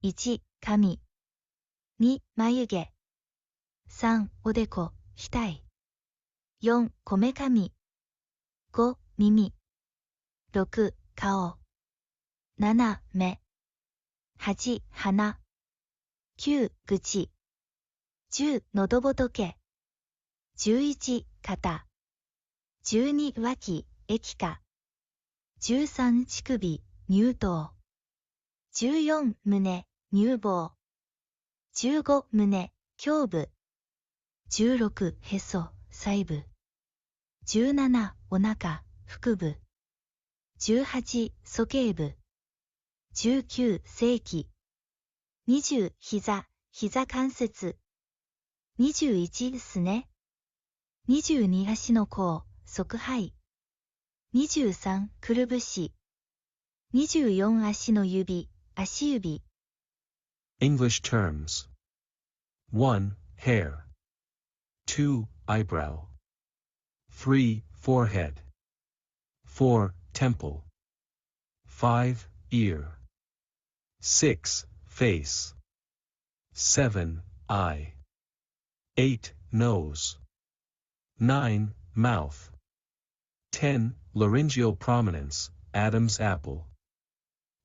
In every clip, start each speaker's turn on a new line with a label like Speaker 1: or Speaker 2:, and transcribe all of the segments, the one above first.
Speaker 1: 1、髪。2、眉毛。3、おでこ、額。4、こめかみ。5、耳。6、顔。7、目。8、鼻。9、口。10、喉仏。11、肩。12、脇、液下。13、乳首、乳頭。14、胸、乳房。15、胸、胸部。16、へそ、細部。17、お腹、腹部。18、鼠径部。19、性器。20、膝、膝関節。21、すね。22、足の甲、側背。23、くるぶし。24、足の指、足指。
Speaker 2: English terms. 1. Hair. 2. Eyebrow. 3. Forehead. 4. Temple. 5. Ear. 6. Face. 7. Eye. 8. Nose. 9. Mouth. 10. Laryngeal prominence, Adam's apple.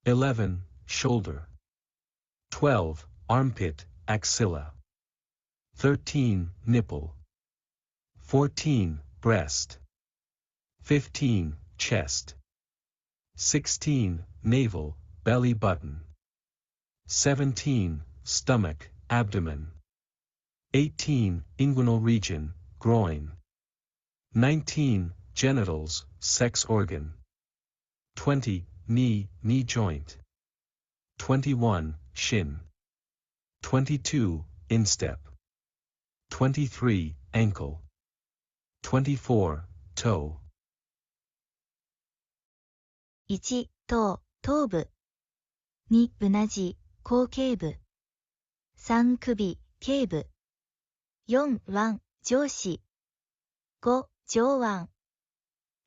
Speaker 2: 11. Shoulder. 12. Armpit, axilla. 13. Nipple. 14. Breast. 15. Chest. 16. Navel, belly button. 17. Stomach, abdomen. 18. Inguinal region, groin. 19. Genitals, sex organ. 20. Knee, knee joint. 21. Shin. 22. Instep. 23. Ankle. 24. Toe.
Speaker 1: 1、頭、頭部。2、うなじ、後頸部。3、首、頸部。4、腕、上肢。5、上腕。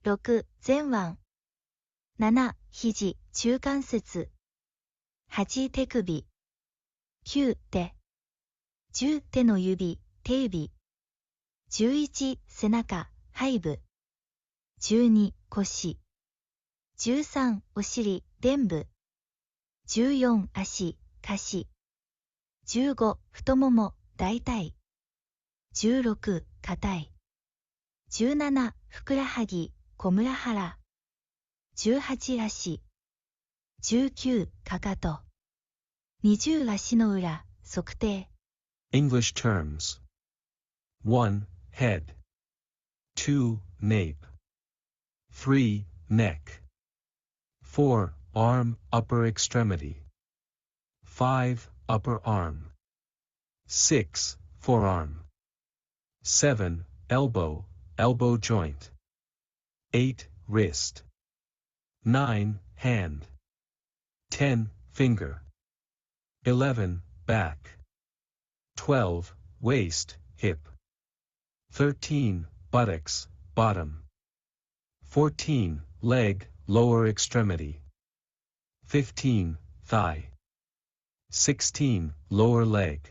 Speaker 1: 6、前腕。7、肘、中関節。8、手首。9、手。10、手の指、手指。11、背中、背部。12、腰。13、お尻、臀部。14、足、下肢。15、太もも、大腿。16、肩い。17、ふくらはぎ、こむらはら。18、足。19、かかと。20、足の裏、足底。
Speaker 2: English terms. 1. Head. 2. Nape. 3. Neck. 4. Arm, upper extremity. 5. Upper arm. 6. Forearm. 7. Elbow, elbow joint. 8. Wrist. 9. Hand. 10. Finger. 11. Back. 12. Waist, hip. 13. Buttocks, bottom. 14. Leg, lower extremity. 15. Thigh. 16. Lower leg.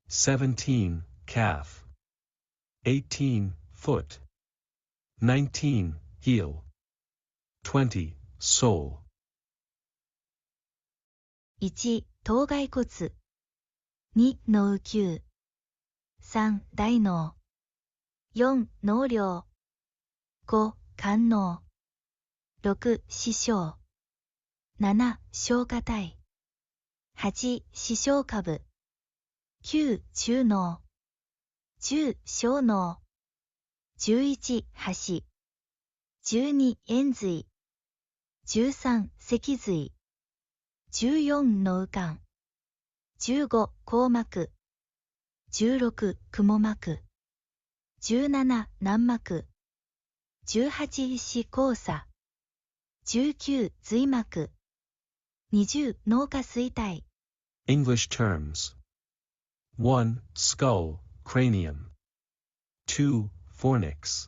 Speaker 2: 17. Calf. 18. Foot. 19. Heel. 20. Sole.
Speaker 1: 1、頭蓋骨。2、脳丘。3、大脳。4、脳梁。5、肝脳。6、視床。7、消化体。8、視床下部。9、中脳。10、小脳。11、箸。12、延髄。13、脊髄。14、脳幹。15、硬膜。16、雲膜。17、軟膜。18、視交差。19、髄膜。20、脳下垂体。
Speaker 2: English terms. 1. Skull, cranium. 2. Fornix.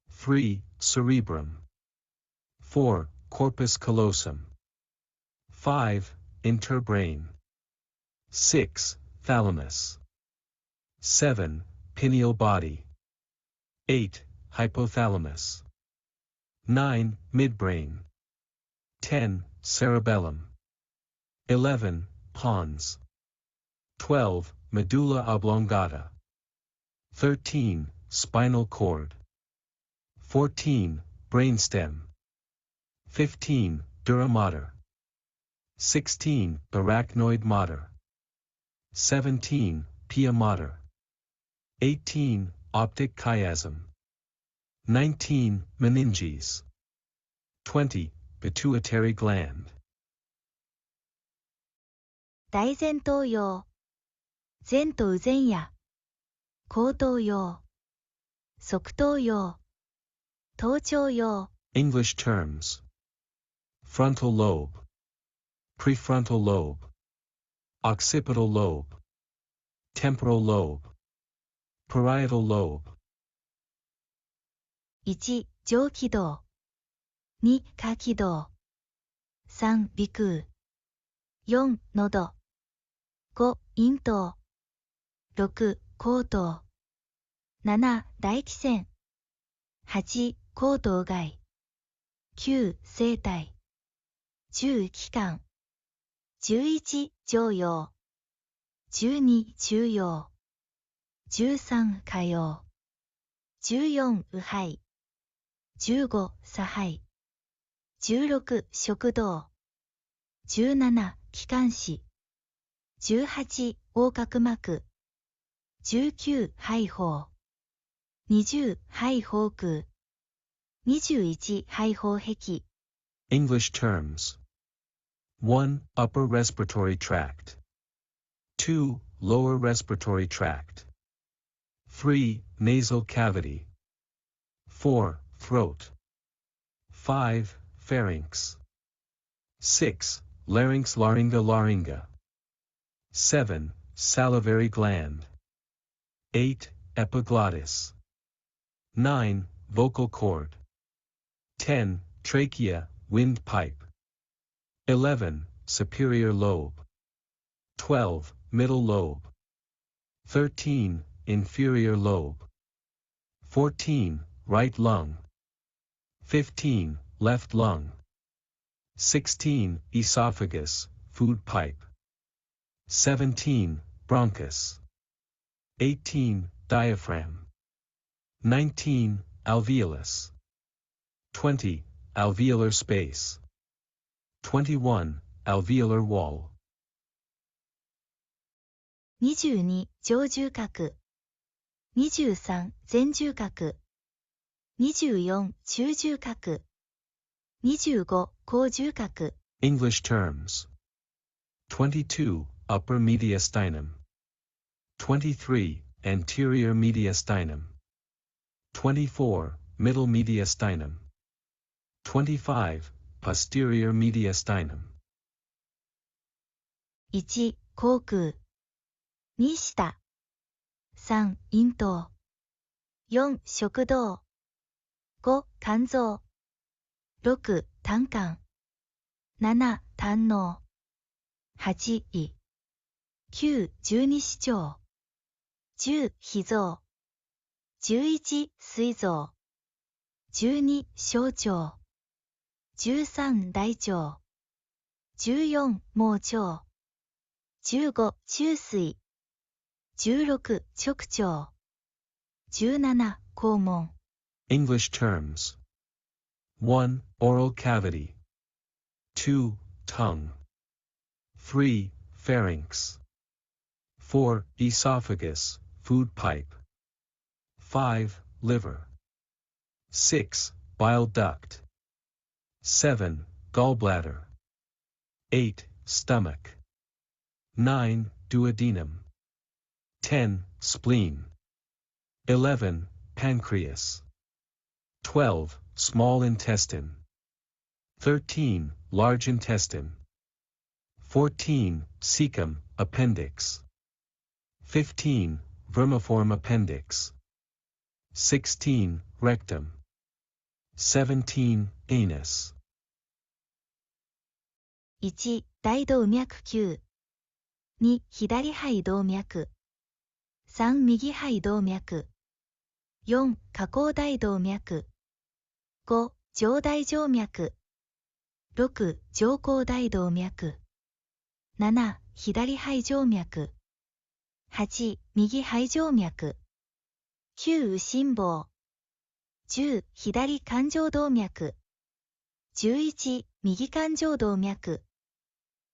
Speaker 2: 3. Cerebrum. 4. Corpus callosum. 5. interbrain. 6. Thalamus. 7. Pineal body. 8. Hypothalamus. 9. Midbrain. 10. Cerebellum. 11. Pons. 12. Medulla oblongata. 13. Spinal cord. 14. Brainstem. 15. Dura mater. 16. Arachnoid mater. 17. Pia mater. 18. Optic chiasm. 19. Meninges. 20. Pituitary gland.
Speaker 1: 大前頭葉、前と右前野、後頭葉、側頭葉、頭頂葉。
Speaker 2: English terms. Frontal lobe. Prefrontal lobe. Occipital lobe. Temporal lobe. Parietal lobe.
Speaker 1: 1. 上気道。2. 下気道。3. 鼻腔。4. 喉。5. 咽頭。6. 後頭。7. 大気腺。8. 後頭蓋。9. 声帯。10. 気管。11. 上葉。12. 中葉。13. 下葉。14. 右肺。15. 左肺。16. 食道。17. 気管支。18. 横隔膜。19. 肺胞。20. 肺胞腔。21. 肺胞壁。
Speaker 2: English terms. 1. Upper respiratory tract. 2. Lower respiratory tract. 3. Nasal cavity. 4. Throat. 5. Pharynx. 6. Larynx larynga larynga. 7. Salivary gland. 8. Epiglottis. 9. Vocal cord. 10. Trachea, windpipe. 11. Superior lobe. 12. Middle lobe. 13. Inferior lobe. 14. Right lung. 15. Left lung. 16. Esophagus, food pipe. 17. Bronchus. 18. Diaphragm. 19. Alveolus. 20. Alveolar space. 21. Alveolar wall.
Speaker 1: 22. 上縦隔。23. 前縦隔。24. 中縦隔。25. 後縦隔。
Speaker 2: English terms. 22. Upper mediastinum. 23. Anterior mediastinum. 24. Middle mediastinum. 25. Posterior mediastinum.
Speaker 1: 1. 口腔。2. 舌。3. 咽頭。4. 食道。5. 肝臓。6. 胆管。7. 胆嚢。8. 胃。9. 十二指腸。10. 脾臓。11. 膵臓。12. 小腸。13. 大腸。14. 盲腸。15. 虫垂。16. 直腸。17. 肛門。
Speaker 2: English terms. 1. Oral cavity. 2. Tongue. 3. Pharynx. 4. Esophagus, food pipe. 5. Liver. 6. Bile duct. 7. Gallbladder. 8. Stomach. 9. Duodenum. 10. Spleen. 11. Pancreas. 12. Small intestine. 13. Large intestine. 14. Cecum, appendix. 15. Vermiform appendix. 16. Rectum. 17. Anus.
Speaker 1: 1. 大動脈球。2、左肺動脈。3、右肺動脈。4、下行大動脈。5、上大静脈。6、上行大動脈。7、左肺静脈。8、右肺静脈。9、右心房。10、左冠状動脈。11、右冠状動脈。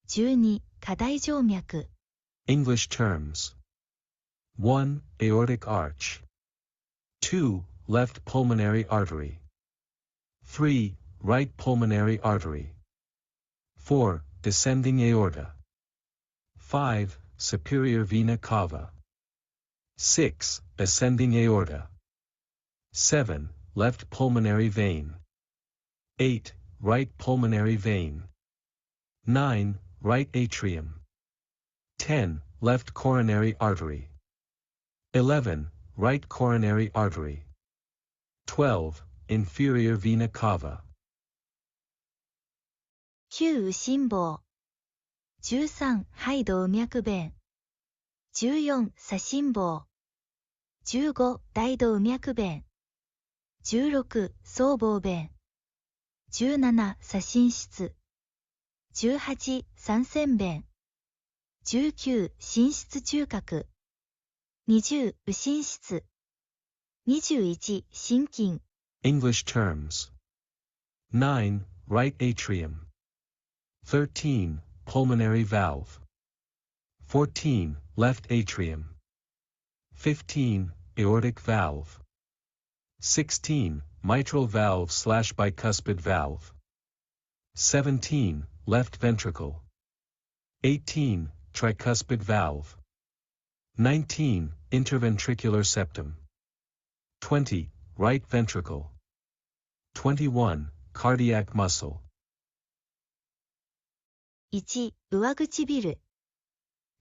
Speaker 1: 12、下大静脈。
Speaker 2: English terms. 1. Aortic arch. 2. Left pulmonary artery. 3. Right pulmonary artery. 4. Descending aorta. 5. Superior vena cava. 6. Ascending aorta. 7. Left pulmonary vein. 8. Right pulmonary vein. 9. Right atrium. 10. Left coronary artery. 11. Right coronary artery. 12. Inferior vena cava.
Speaker 1: 9、右心房。13、肺動脈弁。14、左心房。15、大動脈弁。16、僧帽弁。17、左心室。18、三尖弁。19、心室中隔。20、右心室。21、心筋。
Speaker 2: English terms. 9. Right atrium. 13. Pulmonary valve. 14. Left atrium. 15. Aortic valve. 16. Mitral valve/bicuspid valve. 17. Left ventricle. 18. Tricuspid valve. 19. Interventricular septum. 20. Right ventricle. 21. Cardiac muscle.
Speaker 1: 1、上唇。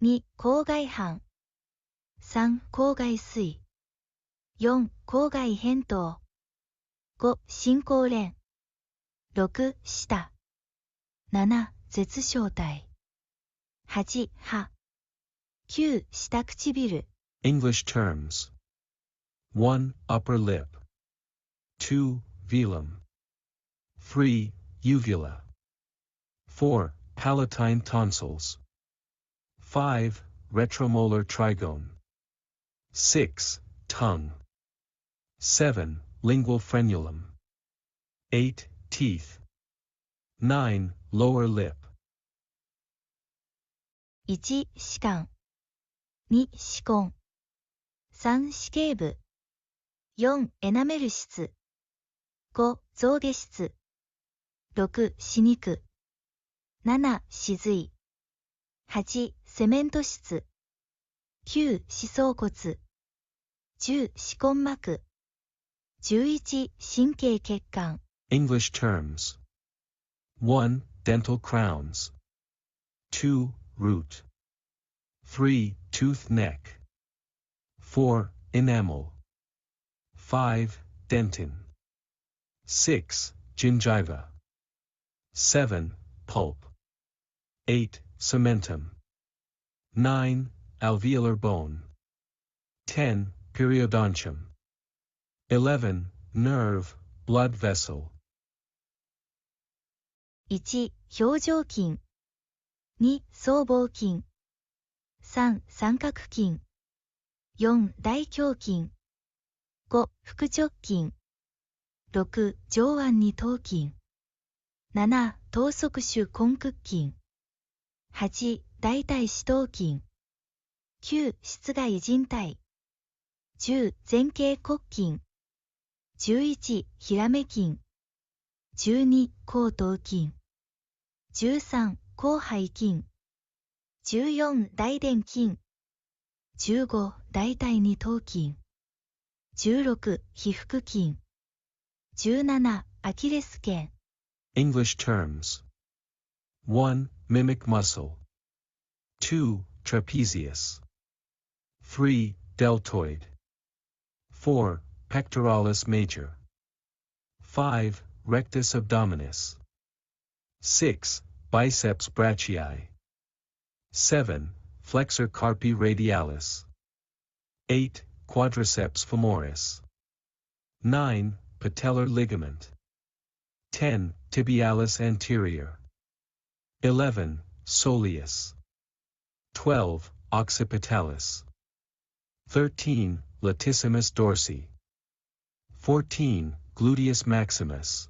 Speaker 1: 2、口外斑。3、口外水。4、口外扁桃。5、進行連。6、舌。7、舌小体。8、歯。9、下唇。
Speaker 2: English terms. 1. Upper lip. 2. Velum. 3. Uvula. 4. Palatine tonsils. 5. Retromolar trigone. 6. Tongue. 7. Lingual frenulum. 8. Teeth. 9. Lower lip.
Speaker 1: 1、歯間。2、歯根。3、歯頸部。4、エナメル質。5、象牙質。6、歯肉。7、歯髄。8、セメント質。9、歯槽骨。10、歯根膜。11、神経血管。
Speaker 2: English terms. 1. Dental crowns. 2. Root. 3. Tooth neck. 4. Enamel. 5. Dentin. 6. Gingiva. 7. Pulp. 8. Cementum. 9. Alveolar bone. 10. Periodontium. 11. Nerve, blood vessel.
Speaker 1: 1、表情筋。2、僧帽筋。3、三角筋。4、大胸筋。5、腹直筋。6、上腕二頭筋。7、頭側手根屈筋。8、大腿四頭筋。9、室外靭帯。10、前傾骨筋。11、ヒラメ筋。12、後頭筋。13、広背筋。14、大臀筋。15、大腿二頭筋。16、腓腹筋。17、アキレス腱。
Speaker 2: English terms. 1. Mimic muscle. 2. Trapezius. 3. Deltoid. 4. Pectoralis major. 5. Rectus abdominis. 6. biceps brachii. 7. Flexor carpi radialis. 8. Quadriceps femoris. 9. Patellar ligament. 10. Tibialis anterior. 11. Soleus. 12. Occipitalis. 13. Latissimus dorsi. 14. Gluteus maximus.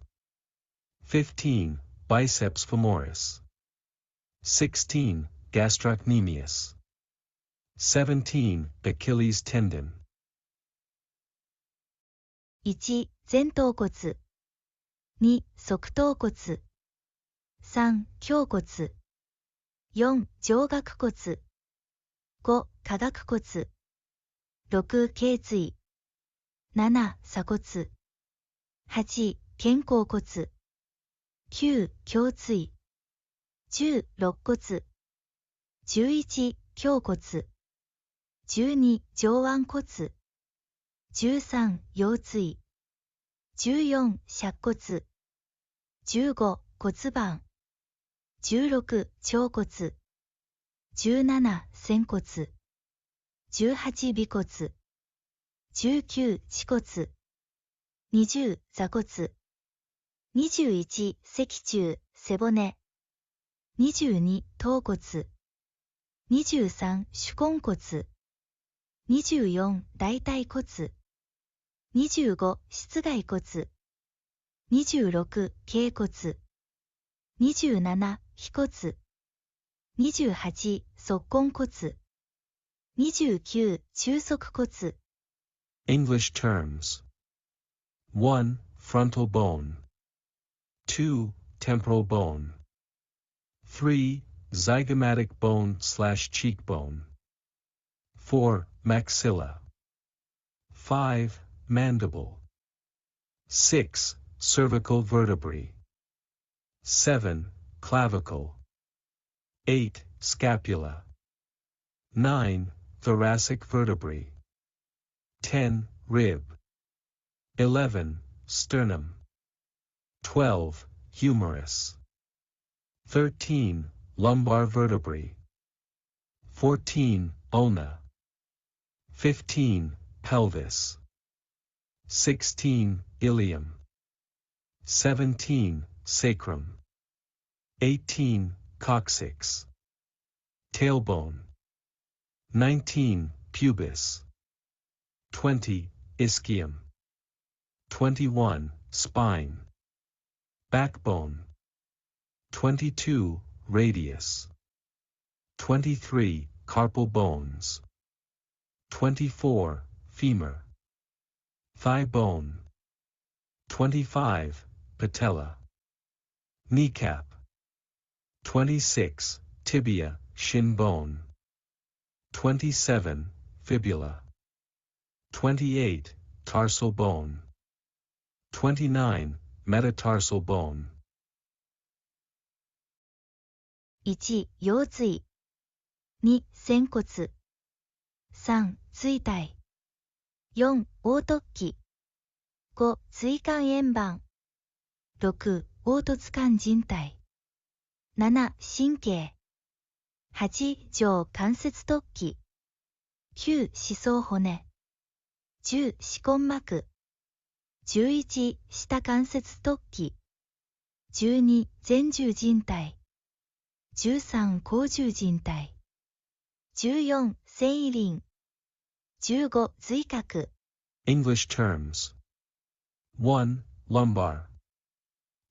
Speaker 2: 15. Biceps femoris. 16. Gastrocnemius. 17. Achilles tendon.
Speaker 1: 1. 前頭骨。2. 側頭骨。3. 胸骨。4. 上顎骨。5. 下顎骨。6. 頸椎。7. 鎖骨。8. 肩甲骨。9. 胸椎。10. 肋骨。11. 胸骨。12. 上腕骨。13. 腰椎。14. 尺骨。15. 骨盤。16. 腸骨。17. 仙骨。18. 尾骨。19. 恥骨。20. 座骨。21. 脊柱、背骨。22. 頭骨。23. 手根骨。24. 大腿骨。25. 膝蓋骨。26. 脛骨。27. 腓骨。28. 足根骨。29. 中足骨。
Speaker 2: English terms. 1. Frontal bone. 2. Temporal bone. 3. Zygomatic bone/cheekbone. 4. Maxilla. 5. Mandible. 6. Cervical vertebrae. 7. Clavicle. 8. Scapula. 9. Thoracic vertebrae. 10. Rib. 11. Sternum. 12. Humerus. 13. Lumbar vertebrae. 14. Ulna. 15. Pelvis. 16. Ilium. 17. Sacrum. 18. Coccyx. Tailbone. 19. Pubis. 20. Ischium. 21. Spine. Backbone. 22. Radius. 23. Carpal bones. 24. Femur. Thigh bone. 25. Patella. Kneecap. 26. Tibia, shin bone. 27. Fibula. 28. Tarsal bone. 29. Metatarsal bone.
Speaker 1: 1. 腰椎。2. 仙骨。3. 椎体。4. 横突起。5. 椎間円盤。6. 凹凸間靭帯。7. 神経。8. 上関節突起。9. 歯槽骨。10. 歯根膜。11. 下関節突起。12. 前十靭帯。13. 後十靭帯。14. 繊維輪。15. 髄核。
Speaker 2: English terms. 1. Lumbar.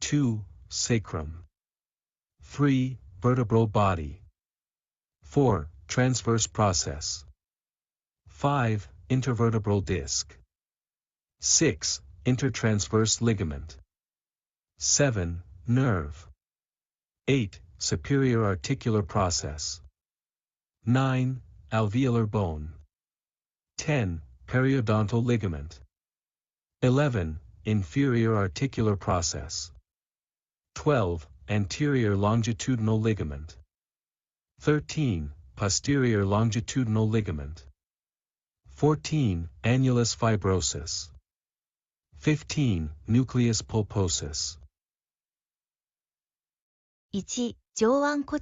Speaker 2: 2. Sacrum. 3. Vertebral body. 4. Transverse process. 5. Intervertebral disc. 6. Intertransverse ligament. 7. Nerve. 8. Superior articular process. 9. Alveolar bone. 10. Periodontal ligament. 11. Inferior articular process. 12. Anterior longitudinal ligament. 13. Posterior longitudinal ligament. 14. Annulus fibrosus. 15. Nucleus pulposus.
Speaker 1: 1. 上腕骨。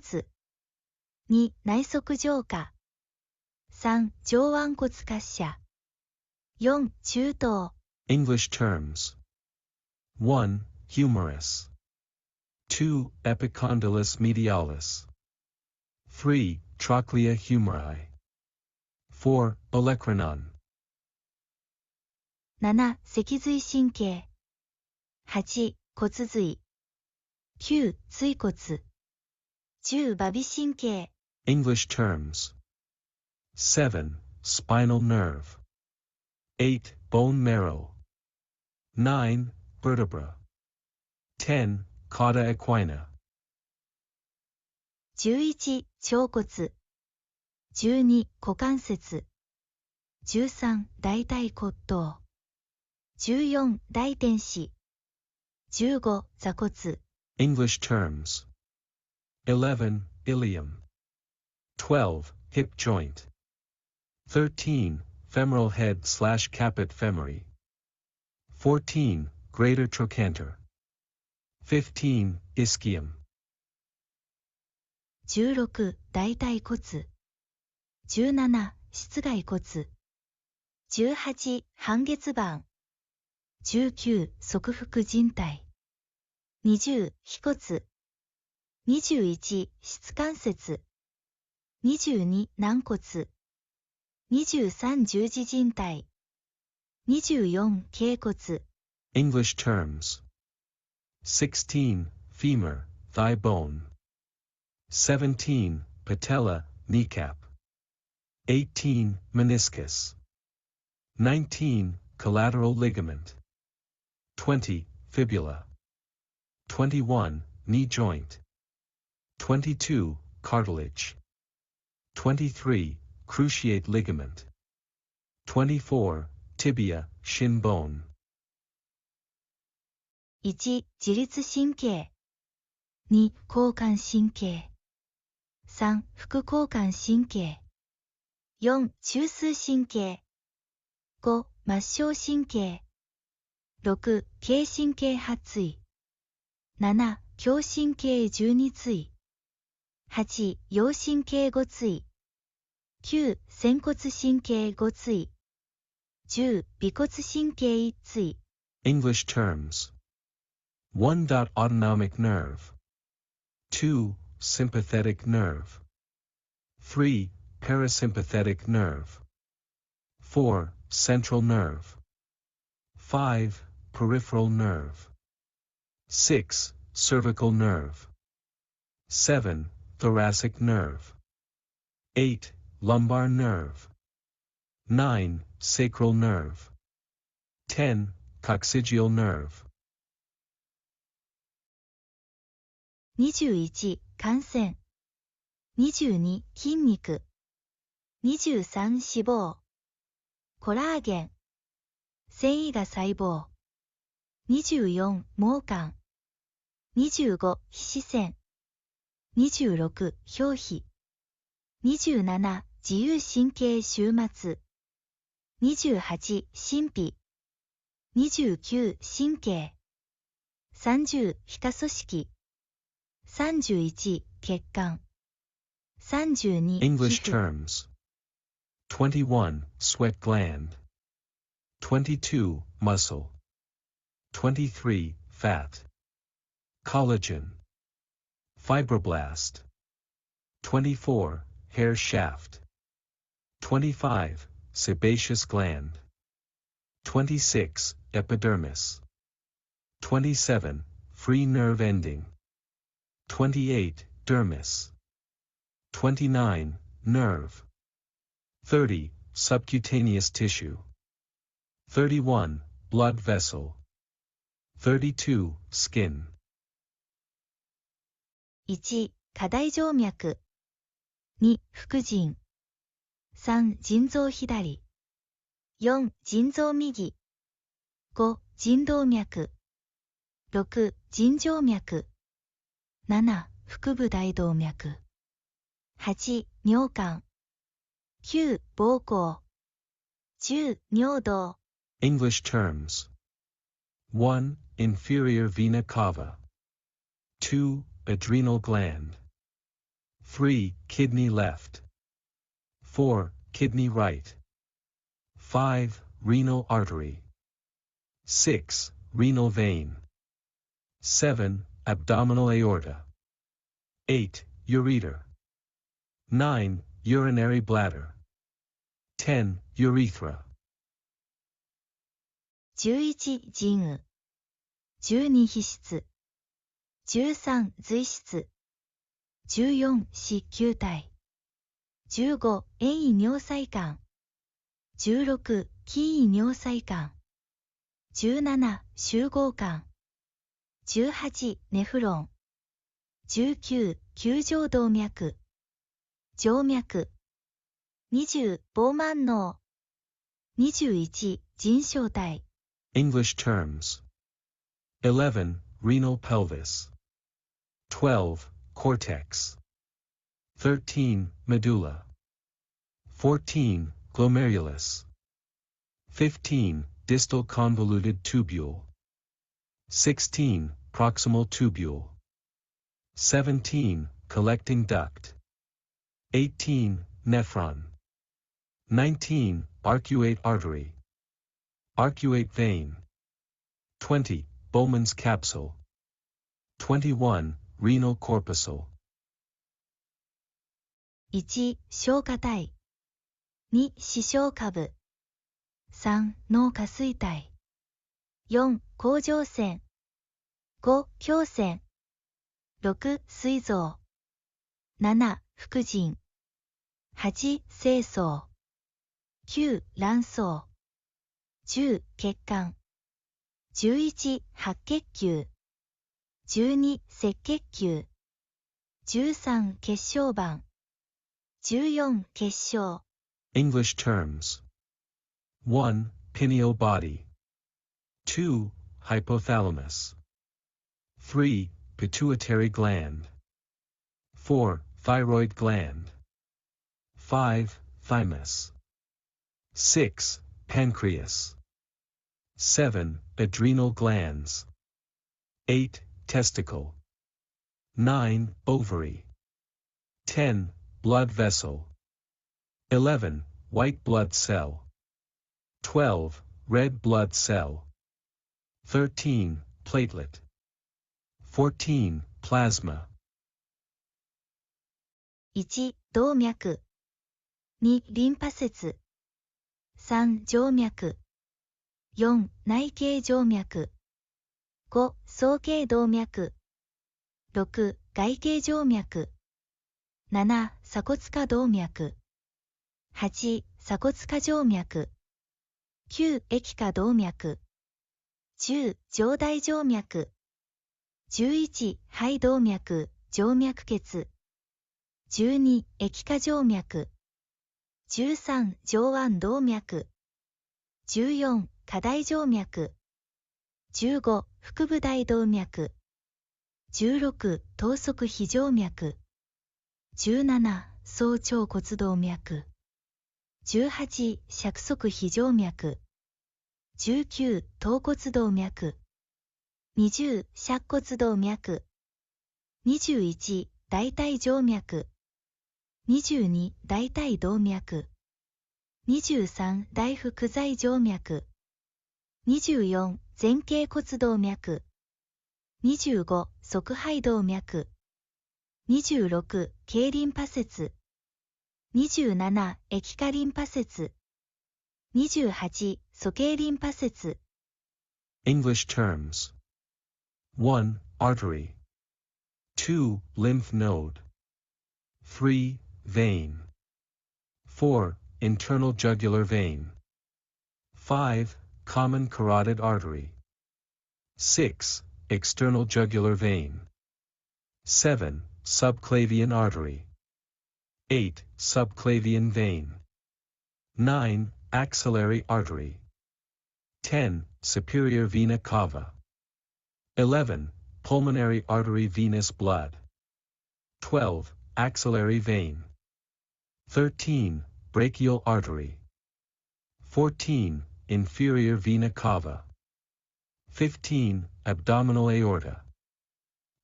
Speaker 1: 2、内側上下。3、上腕骨滑車。4、中等。
Speaker 2: English terms. 1. Humerus. 2. Epicondylus medialis. 3. Trochlea humeri. 4. Olecranon.
Speaker 1: 7、脊髄神経。8、骨髄。9、椎骨。10、馬尾神経。
Speaker 2: English terms. 7. Spinal nerve. 8. Bone marrow. 9. Vertebra. 10. Cauda equina.
Speaker 1: 11、腸骨。12、股関節。13、大腿骨頭。14、大天使。15、座骨。
Speaker 2: English terms. 11. Ilium. 12. Hip joint. 13. Femoral head/caput femori. 14. Greater trochanter. 15. Ischium.
Speaker 1: 16、大腿骨。17、膝蓋骨。18、半月板。19、側腹靭帯。20、腓骨。21、膝関節。22、軟骨。23、十字靭帯。24、脛骨。
Speaker 2: English terms. 16. Femur, thigh bone. 17. Patella, kneecap. 18. Meniscus. 19. Collateral ligament. 20. Fibula. 21. Knee joint. 22. Cartilage. 23. Cruciate ligament. 24. Tibia, shin bone.
Speaker 1: 1、自律神経。2、交感神経。3、副交感神経。4、中枢神経。5、末梢神経。6、経神経波椎。7、胸神経12椎。8、腰神経5椎。9、仙骨神経5椎。10、尾骨神経1椎。
Speaker 2: English terms. 1. Autonomic nerve. 2. Sympathetic nerve. 3. Parasympathetic nerve. 4. Central nerve. 5. Peripheral nerve. 6. Cervical nerve. 7. Thoracic nerve. 8. Lumbar nerve. 9. Sacral nerve. 10. Coccygeal nerve.
Speaker 1: 21、汗腺。22、筋肉。23、脂肪。コラーゲン。繊維が細胞。24、毛管。25、皮脂腺。26、表皮。27、自由神経終末。28、神秘。29、神経。30、皮下組織。31、血管。32、
Speaker 2: English
Speaker 1: 皮膚。
Speaker 2: terms. 21. Sweat gland. 22. Muscle. 23. Fat. Collagen. Fibroblast. 24. Hair shaft. 25. Sebaceous gland. 26. Epidermis. 27. Free nerve ending. 28. Dermis. 29. Nerve. 30. Subcutaneous tissue. 31. Blood vessel. 32. Skin.
Speaker 1: 1、下大静脈。2、副腎。3、腎臓左。4、腎臓右。5、腎動脈。6、腎静脈。7、腹部大動脈。8、尿管。9、膀胱。10、尿道。
Speaker 2: English terms. 1. Inferior vena cava. 2. Adrenal gland. 3. Kidney left. 4. Kidney right. 5. Renal artery. 6. Renal vein. 7. Abdominal aorta. 8. Ureter. 9. Urinary bladder. 10. Urethra.
Speaker 1: 11. 腎羽。12. 皮質。13. 髄質。14. 子宮体。15. 遠位尿細管。16. 近位尿細管。17. 集合管。18. ネフロン。19. 球状動脈。静脈。20. 膨満嚢。21. 腎小体。
Speaker 2: English terms. 11. Renal pelvis. 12. Cortex. 13. Medulla. 14. Glomerulus. 15. Distal convoluted tubule. 16. Proximal tubule. 17. Collecting duct. 18. Nephron. 19. Arcuate artery. Arcuate vein. 20. Bowman's capsule. 21. Renal corpuscle.
Speaker 1: 1. 消化体。2. 視床下部。3. 脳下垂体。4. 甲状腺。5. 胸腺。6. 膵臓。7. 副腎。8. 精巣。9. 卵巣。10. 血管。11. 白血球。12. 赤血球。13. 血小板。14. 血小。
Speaker 2: English terms. 1. Pineal body. 2. Hypothalamus. 3. Pituitary gland. 4. Thyroid gland. 5. Thymus. 6. Pancreas. 7. Adrenal glands. 8. Testicle. 9. Ovary. 10. Blood vessel. 11. White blood cell. 12. Red blood cell. 13. Platelet. 14. Plasma.
Speaker 1: 1. 動脈。2. リンパ節。3. 静脈。4. 内径静脈。5. 総径動脈。6. 外径静脈。7. 鎖骨下動脈。8. 鎖骨下静脈。9. 液下動脈。10. 上大静脈。11. 肺動脈、静脈血。12. 液下静脈。13. 上腕動脈。14. 下大静脈。15. 腹部大動脈。16. 頭側非静脈。17. 総腸骨動脈。18. 尺側非静脈。19. 頭骨動脈。20. 尺骨動脈。21. 大腿静脈。22. 大腿動脈。23. 大腹在静脈。24. 前傾骨動脈。25. 側肺動脈。26. 経リンパ節。27. 液下リンパ節。28. 鼠径リンパ節。
Speaker 2: English terms. 1. Artery. 2. Lymph node. 3. Vein. 4. Internal jugular vein. 5. Common carotid artery. 6. External jugular vein. 7. Subclavian artery. 8. Subclavian vein. 9. Axillary artery. 10. Superior vena cava. 11. Pulmonary artery venous blood. 12. Axillary vein. 13. Brachial artery. 14. Inferior vena cava. 15. Abdominal aorta.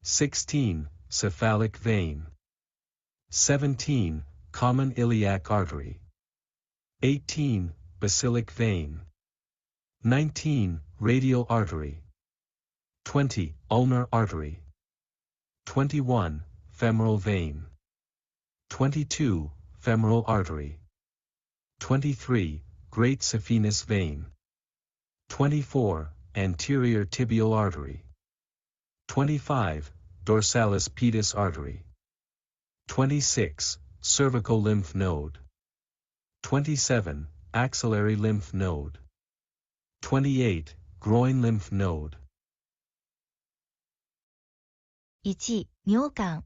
Speaker 2: 16. Cephalic vein. 17. Common iliac artery. 18. Basilic vein. 19. Radial artery. 20. Ulnar artery. 21. Femoral vein. 22. Femoral artery. 23. Great saphenous vein. 24. Anterior tibial artery. 25. Dorsalis pedis artery. 26. Cervical lymph node. 27. Axillary lymph node. 28. Groin lymph node.
Speaker 1: 1. 尿管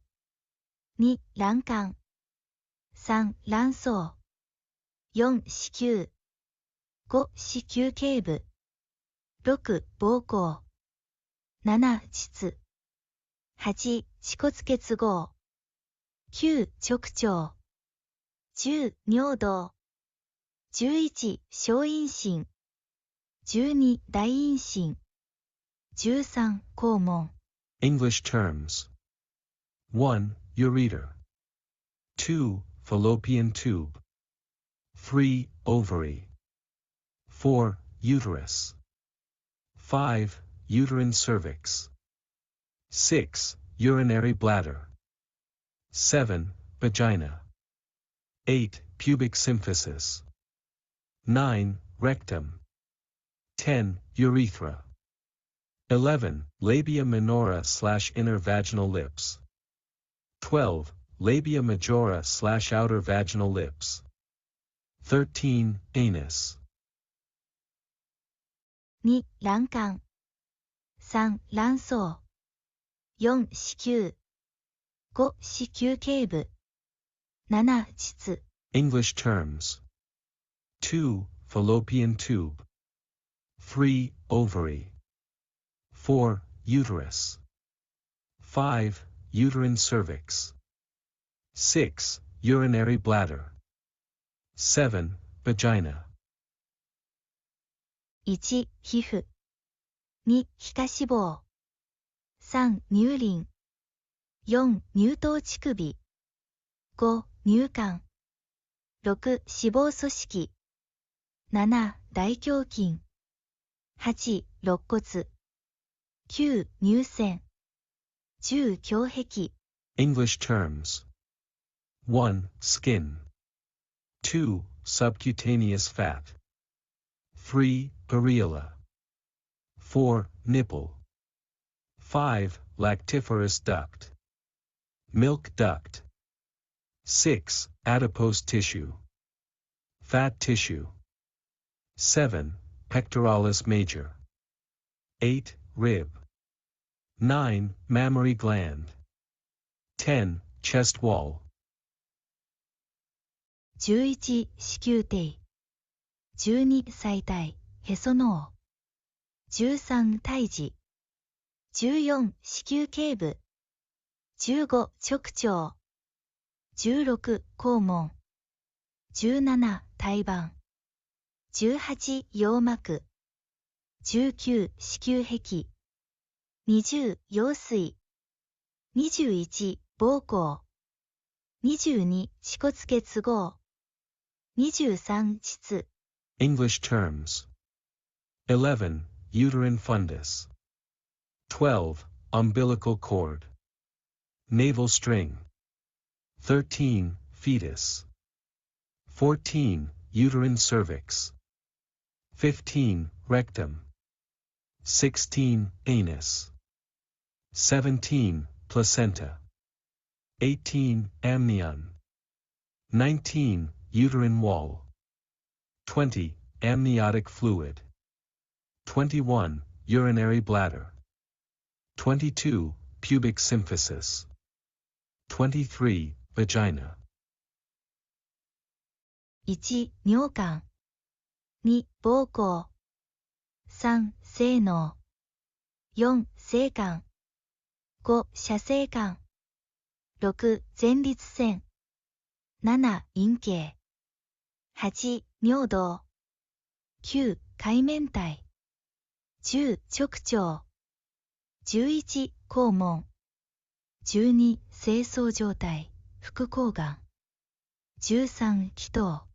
Speaker 1: 2. 卵管 3. 卵巣 4. 子宮 5. 子宮頸部 6. 膀胱 7. 膣 8. 恥骨結合 9. 直腸 10. 尿道 11. 小陰唇 12. 大陰唇 13. 肛門
Speaker 2: English terms. 1. Ureter. 2. Fallopian tube. 3. Ovary. 4. Uterus. 5. Uterine cervix. 6. Urinary bladder. 7. Vagina. 8. Pubic symphysis. 9. Rectum. 10. Urethra. 11. Labia minora / inner vaginal lips. 12. Labia majora / outer vaginal lips. 13. Anus.
Speaker 1: 2. 卵管 3. 卵巣 4. 子宮 5. 子宮頸部 7. 膣
Speaker 2: English terms. 2. Fallopian tube. 3. Ovary. 4. Uterus. 5. Uterine cervix. 6. Urinary bladder. 7. Vagina.
Speaker 1: 1. 皮膚 2. 皮下脂肪 3. 乳輪 4. 乳頭乳首 5. 乳管 6. 脂肪組織 7. 大胸筋 8. 肋骨 9. 乳腺 10. 胸壁
Speaker 2: English terms. 1. Skin. 2. Subcutaneous fat. 3. Areola. 4. Nipple. 5. Lactiferous duct. Milk duct. 6. Adipose tissue. Fat tissue. 7. Pectoralis major. 8. Rib. 9. Mammary gland. 10. Chest wall.
Speaker 1: 11. 子宮底 12. 細体へその緒 13. 胎児 14. 子宮頸部 15. 直腸 16. 肛門 17. 胎盤 18. 羊膜 19. 子宮壁 20. 羊水 21. 膀胱 22. 恥骨結合 23. 膣
Speaker 2: English terms. 11. Uterine fundus. 12. Umbilical cord. Navel string. 13. Fetus. 14. Uterine cervix. 15. Rectum. 16. Anus. 17. Placenta. 18. Amnion. 19. Uterine wall. 20. Amniotic fluid. 21. Urinary bladder. 22. Pubic symphysis. 23. Vagina.
Speaker 1: 1. 尿管 2. 膀胱 3. 精嚢 4. 精管 5. 射精管 6. 前立腺 7. 陰茎 8. 尿道 9. 界面体 10. 直腸 11. 肛門 12. 精巣状態副睾丸。13気筒。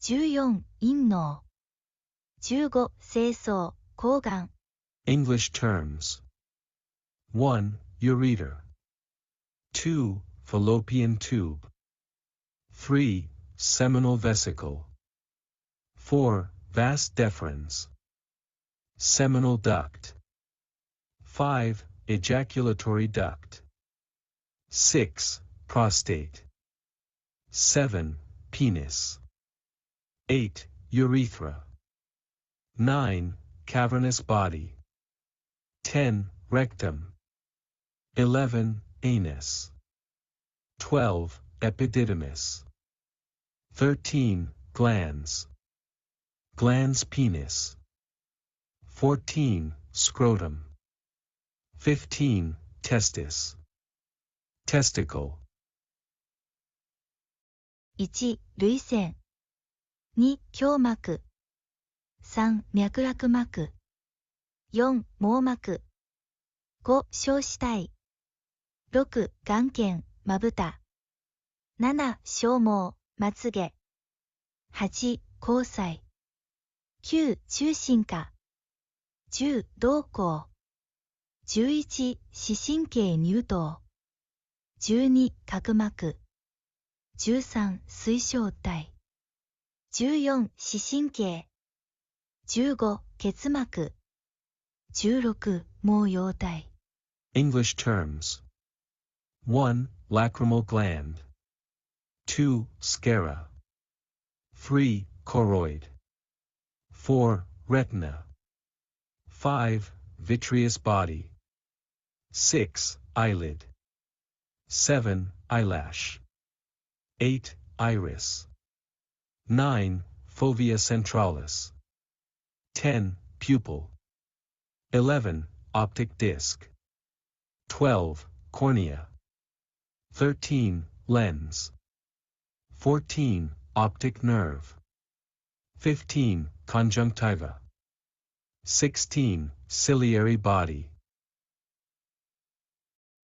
Speaker 1: 14陰嚢。15精巣、睾丸。
Speaker 2: English terms. 1. Ureter. 2. Fallopian tube. 3. Seminal vesicle. 4. Vas deferens. Seminal duct. 5. Ejaculatory duct. 6. Prostate. 7. Penis. 8. Urethra. 9. Cavernous body. 10. Rectum. 11. Anus. 12. Epididymis. 13. Glans. Glans penis. 14. Scrotum. 15. Testis. Testicle.
Speaker 1: 1. 涙腺。2. 胸膜。3. 脈絡膜。4. 網膜。5. 小子体。6. 眼瞼、まぶた。7. 小毛、まつげ。8. 虹彩。9. 中心下。10. 瞳孔。11. 視神経乳頭。12. 角膜。13. 水晶体。14. 視神経。15. 結膜。16. 毛様体。
Speaker 2: English terms. 1. Lacrimal gland. 2. Sclera. 3. Choroid. 4. Retina. 5. Vitreous body. 6. Eyelid. 7. Eyelash. 8. Iris. 9. Fovea centralis. 10. Pupil. 11. Optic disc. 12. Cornea. 13. Lens. 14. Optic nerve. 15. Conjunctiva. 16. Ciliary body.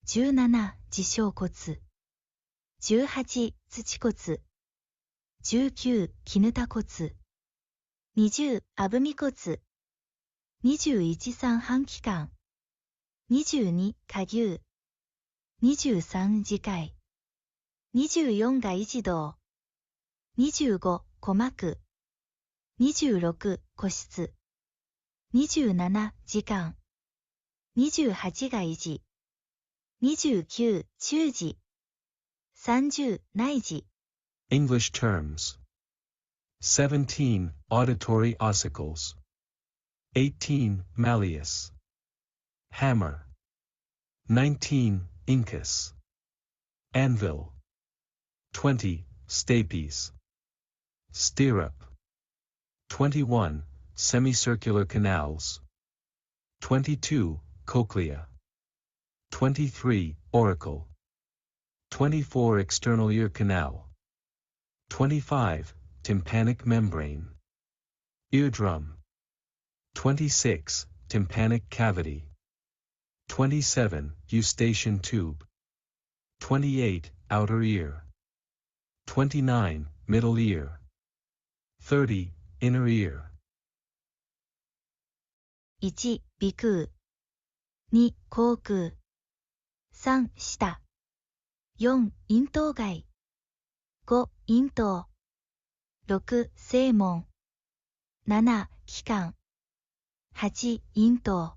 Speaker 1: 17. 耳小骨。18. 土骨。19. 絹田骨。20. あぶみ骨。21. 三半規管。22. 下牛。23. 耳介。24. 外耳道。25. 鼓膜。26. 個室。27. 耳管。28. 外耳。29. 中耳。30. 内耳。
Speaker 2: English terms. 17. Auditory ossicles. 18. Malleus. Hammer. 19. Incus. Anvil. 20. Stapes. Stirrup. 21. Semicircular canals. 22. Cochlea. 23. Auricle. 24. External ear canal. 25. Tympanic membrane. Eardrum. 26. Tympanic cavity. 27. Eustachian tube. 28. Outer ear. 29. Middle ear. 30. Inner ear.
Speaker 1: 1. 鼻腔。2. 口腔。3. 舌。4. 咽頭蓋。5. 咽頭。6. 声門。7. 気管。8. 咽頭。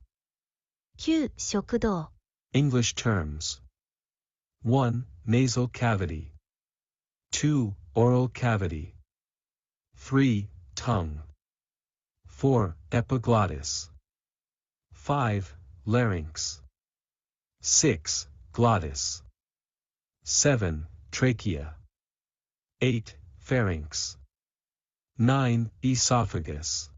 Speaker 1: 9. 食道。
Speaker 2: English terms. 1. Nasal cavity. 2. Oral cavity. 3. Tongue. 4. Epiglottis. 5. Larynx. 6. Glottis. 7. Trachea. 8. Pharynx. 9. Esophagus.